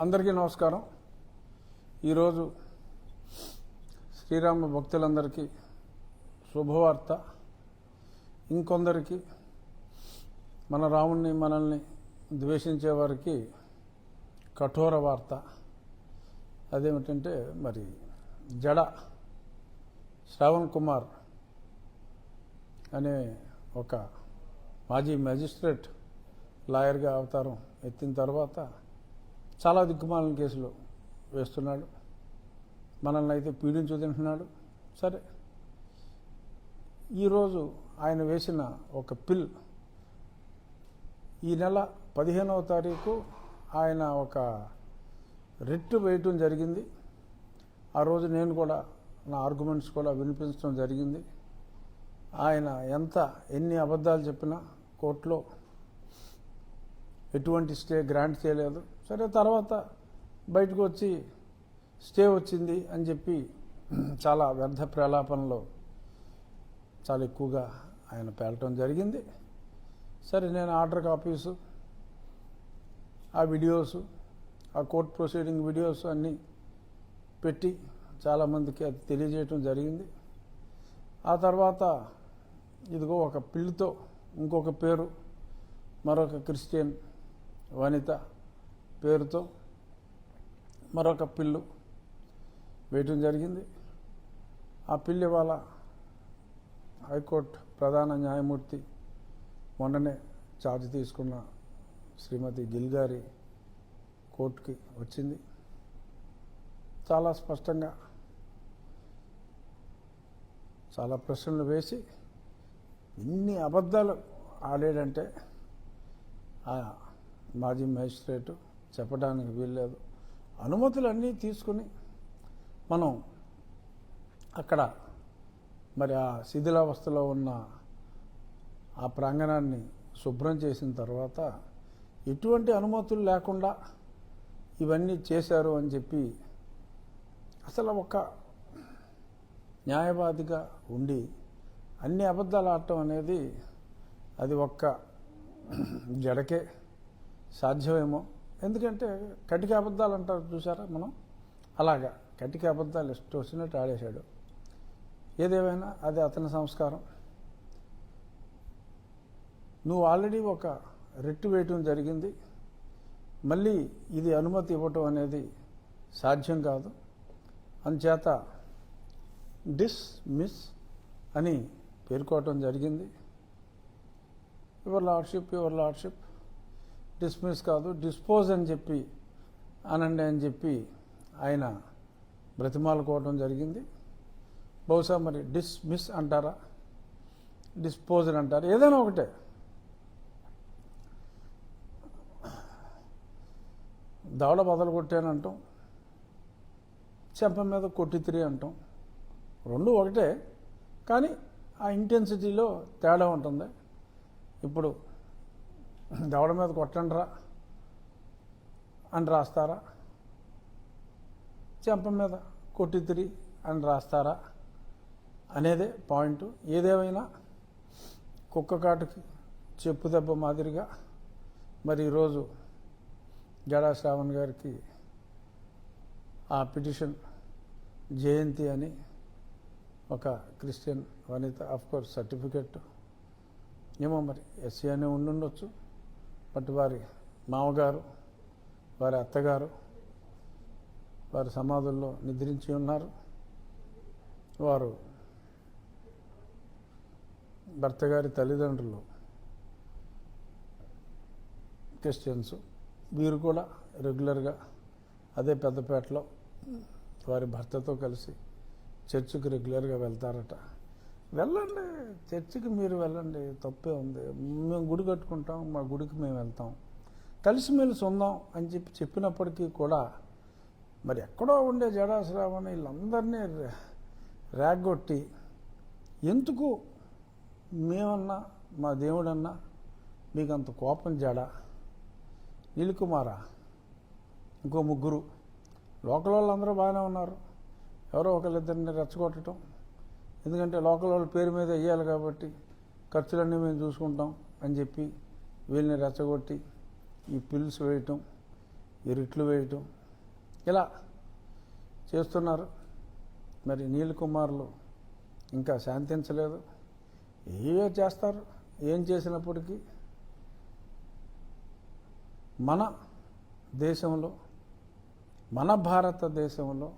అందరికీ నమస్కారం. ఈరోజు శ్రీరామ భక్తులందరికీ శుభవార్త. ఇంకొందరికి మన రాముణ్ణి మనల్ని ద్వేషించే వారికి కఠోర వార్త. అదేమిటంటే మరి జడ శ్రావణ్ కుమార్ అనే ఒక మాజీ మ్యాజిస్ట్రేట్ లాయర్గా అవతారం ఎత్తిన తర్వాత చాలా దిక్కుమాలిన కేసులు వేస్తున్నాడు. మనల్ని అయితే పీడించు తింటున్నాడు. సరే, ఈరోజు ఆయన వేసిన ఒక పిల్ ఈ నెల 15వ తారీఖు ఆయన ఒక రిట్ వేయటం జరిగింది. ఆ రోజు నేను కూడా నా ఆర్గ్యుమెంట్స్ కూడా వినిపించడం జరిగింది. ఆయన ఎన్ని అబద్ధాలు చెప్పినా కోర్టులో ఎటువంటి స్టే గ్రాంట్ చేయలేదు. సరే, తర్వాత బయటకు వచ్చి స్టే వచ్చింది అని చెప్పి చాలా వ్యర్థ ప్రలాపనలో చాలా ఎక్కువగా ఆయన పేలటం జరిగింది. సరే, నేను ఆర్డర్ కాపీసు, ఆ వీడియోసు, ఆ కోర్ట్ ప్రొసీడింగ్ వీడియోస్ అన్నీ పెట్టి చాలామందికి అది తెలియజేయటం జరిగింది. ఆ తర్వాత ఇదిగో ఒక పిల్లితో ఇంకొక పేరు, మరొక క్రిస్టియన్ వనిత పేరుతో మరొక పిల్లు వేయటం జరిగింది. ఆ పిల్లి ఇవాళ హైకోర్టు ప్రధాన న్యాయమూర్తి మొన్ననే ఛార్జ్ తీసుకున్న శ్రీమతి గిల్ గారి కోర్టుకి వచ్చింది. చాలా స్పష్టంగా చాలా ప్రశ్నలు వేసి ఇన్ని అబద్ధాలు ఆడాడంటే ఆ మాజీ మేజిస్ట్రేటు చెప్పడానికి వీల్లేదు. అనుమతులన్నీ తీసుకుని మనం అక్కడ మరి ఆ శిథిలావస్థలో ఉన్న ఆ ప్రాంగణాన్ని శుభ్రం చేసిన తర్వాత ఎటువంటి అనుమతులు లేకుండా ఇవన్నీ చేశారు అని చెప్పి అసలు ఒక న్యాయవాదిగా ఉండి అన్ని అబద్ధాలు ఆడటం అనేది అది ఒక్క జడకే సాధ్యమేమో. ఎందుకంటే కటిక అబద్ధాలు అంటారు చూసారా మనం, అలాగా కటిక అబద్ధాలు ఇష్టం వచ్చినట్టు ఆడేశాడు. ఏదేమైనా అది అతని సంస్కారం. నువ్వు ఆల్రెడీ ఒక రిట్ వేయటం జరిగింది, మళ్ళీ ఇది అనుమతి ఇవ్వటం అనేది సాధ్యం కాదు. అందుచేత డిస్మిస్ అని పేర్కోవటం జరిగింది. యువర్ లార్డ్షిప్ డిస్మిస్ కాదు, డిస్పోజ్ అని చెప్పి అనండి అని చెప్పి ఆయన బ్రతిమాలుకోవడం జరిగింది. బహుశా మరి డిస్మిస్ అంటారా, డిస్పోజ్ అంటారా, ఏదైనా ఒకటే. దవడ బదలు కొట్టానంటాం, చెంప మీద కొట్టితిరి అంటాం, రెండు ఒకటే. కానీ ఆ ఇంటెన్సిటీలో తేడా ఉంటుంది. ఇప్పుడు దవడ మీద కొట్టండిరా అని రాస్తారా, చెంప మీద కొట్టితిరి అని రాస్తారా అనేదే పాయింట్. ఏదేమైనా కుక్క కాటుకి చెప్పు దెబ్బ మాదిరిగా మరి ఈరోజు జడా శ్రావణ్ గారికి ఆ పిటిషన్ జయంతి అని ఒక క్రిస్టియన్ వనిత, ఆఫ్కోర్స్ సర్టిఫికెట్ ఏమో మరి ఎస్సీ అనే ఉండుండొచ్చు, బట్ వారి మామగారు వారి అత్తగారు వారి సమాధుల్లో నిద్రించి ఉన్నారు. వారు భర్త గారి తల్లిదండ్రులు క్రిస్టియన్స్. వీరు కూడా రెగ్యులర్గా అదే పెద్దపేటలో వారి భర్తతో కలిసి చర్చికి రెగ్యులర్గా వెళ్తారట. వెళ్ళండి, చర్చికి మీరు వెళ్ళండి, తప్పే ఉంది. మేము గుడి కట్టుకుంటాం, మా గుడికి మేము వెళ్తాం, కలిసిమెలిసి ఉందాం అని చెప్పినప్పటికీ కూడా మరి ఎక్కడో ఉండే జడా శ్రావణ్ వీళ్ళందరినీ రేగ్గొట్టి ఎందుకు మేమన్నా మా దేవుడన్నా మీకు అంత కోపం జడ? నీలికుమారా, ఇంకో ముగ్గురు లోకల్ వాళ్ళందరూ బాగానే ఉన్నారు. ఎవరో ఒకరిద్దరిని రెచ్చగొట్టడం, ఎందుకంటే లోకల్ వాళ్ళ పేరు మీద వేయాలి కాబట్టి ఖర్చులన్నీ మేము చూసుకుంటాం అని చెప్పి వీళ్ళని రెచ్చగొట్టి ఈ పిల్స్ వేయటం ఇరుట్లు వేయటం ఇలా చేస్తున్నారు. మరి నీల్ కుమార్లు ఇంకా శాంతించలేదు. ఏవో చేస్తారు. ఏం చేసినప్పటికీ మన దేశంలో, మన భారతదేశంలో,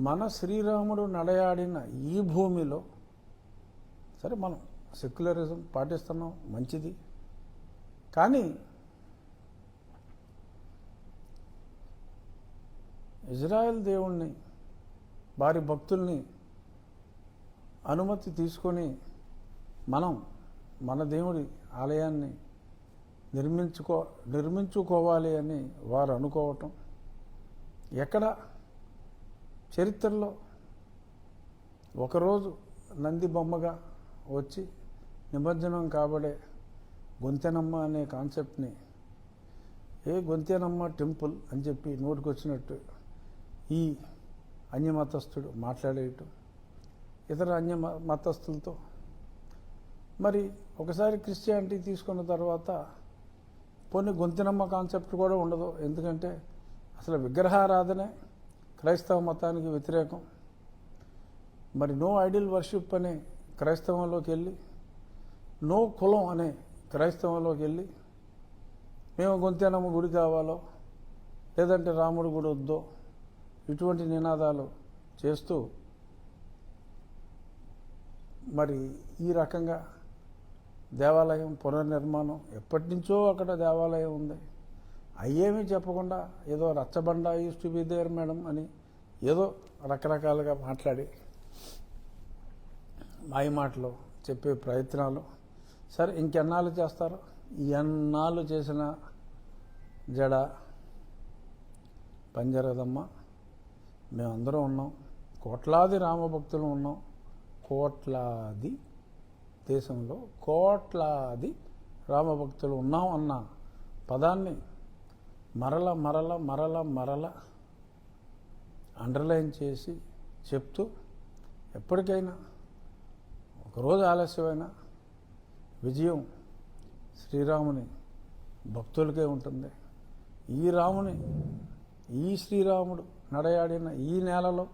మన శ్రీరాముడు నడయాడిన ఈ భూమిలో, సరే మనం సెక్యులరిజం పాటిస్తున్నాం, మంచిది. కానీ ఇజ్రాయెల్ దేవుణ్ణి, వారి భక్తుల్ని అనుమతి తీసుకొని మనం మన దేవుడి ఆలయాన్ని నిర్మించుకోవాలి అని వారు అనుకోవటం ఎక్కడ చరిత్రలో ఒకరోజు నంది బొమ్మగా వచ్చి నిమజ్జనం కాబడే గొంతెనమ్మ అనే కాన్సెప్ట్ని గొంతెనమ్మ టెంపుల్ అని చెప్పి నోటికొచ్చినట్టు ఈ అన్యమతస్థుడు మాట్లాడేయటం ఇతర మతస్థులతో. మరి ఒకసారి క్రిస్టియానిటీ తీసుకున్న తర్వాత పోనీ గొంతెనమ్మ కాన్సెప్ట్ కూడా ఉండదు. ఎందుకంటే అసలు విగ్రహారాధనే క్రైస్తవ మతానికి వ్యతిరేకం. మరి నో ఐడిల్ వర్షిప్ అనే క్రైస్తవంలోకి వెళ్ళి, నో కులం అనే క్రైస్తవంలోకి వెళ్ళి, మేము గొంతెనమ్మ గుడి కావాలో లేదంటే రాముడి గుడి వద్దో ఇటువంటి నినాదాలు చేస్తూ మరి ఈ రకంగా దేవాలయం పునర్నిర్మాణం, ఎప్పటి నుంచో అక్కడ దేవాలయం ఉంది, అయ్యేమీ చెప్పకుండా ఏదో రచ్చబండ used to be there madam అని ఏదో రకరకాలుగా మాట్లాడి మాయ మాటలు చెప్పే ప్రయత్నాలు. సరే ఇంకెన్నాళ్ళు చేస్తారు? ఎన్నాళ్ళు చేసిన జడ పంజరదమ్మ. మేమందరం ఉన్నాం, కోట్లాది రామభక్తులు ఉన్నాం. కోట్లాది దేశంలో కోట్లాది రామభక్తులు ఉన్నాం అన్న పదాన్ని మరల మరల మరల మరల అండర్లైన్ చేసి చెప్తూ ఎప్పటికైనా ఒకరోజు ఆలస్యమైన విజయం శ్రీరాముని భక్తులకే ఉంటుంది. ఈ శ్రీరాముడు నడయాడిన ఈ నేలలో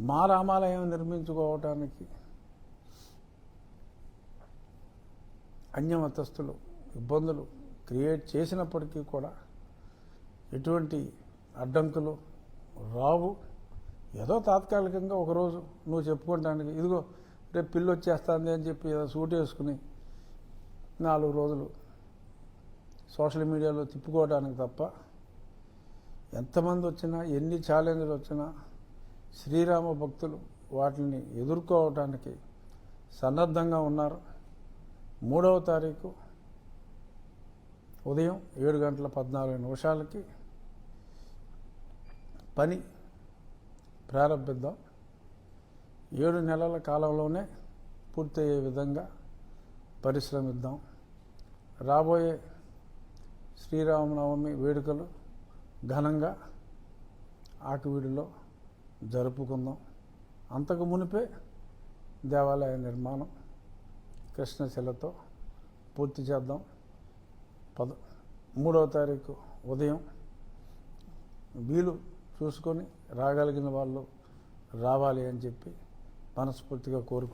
మా రామాలయం నిర్మించుకోవటానికి అన్యమతస్థులు ఇబ్బందులు క్రియేట్ చేసినప్పటికీ కూడా ఎటువంటి అడ్డంకులు రావు. ఏదో తాత్కాలికంగా ఒకరోజు నువ్వు చెప్పుకోవడానికి ఇదిగో రేపు పిల్లి వచ్చేస్తుంది అని చెప్పి ఏదో సూట్ వేసుకుని 4 రోజులు సోషల్ మీడియాలో తిప్పుకోవడానికి తప్ప ఎంతమంది వచ్చినా, ఎన్ని ఛాలెంజ్లు వచ్చినా శ్రీరామ భక్తులు వాటిని ఎదుర్కోవటానికి సన్నద్ధంగా ఉన్నారు. 3వ తారీఖు ఉదయం 7:14 పని ప్రారంభిద్దాం. 7 నెలల కాలంలోనే పూర్తయ్యే విధంగా పరిశ్రమిద్దాం. రాబోయే శ్రీరామనవమి వేడుకలు ఘనంగా ఆకివీడిలో జరుపుకుందాం. అంతకు మునిపే దేవాలయ నిర్మాణం కృష్ణశిలతో పూర్తి చేద్దాం. 3వ తారీఖు ఉదయం వీలు చూసుకొని రాగలిగిన వాళ్ళు రావాలి అని చెప్పి మనస్ఫూర్తిగా కోరుకుంటున్నాను.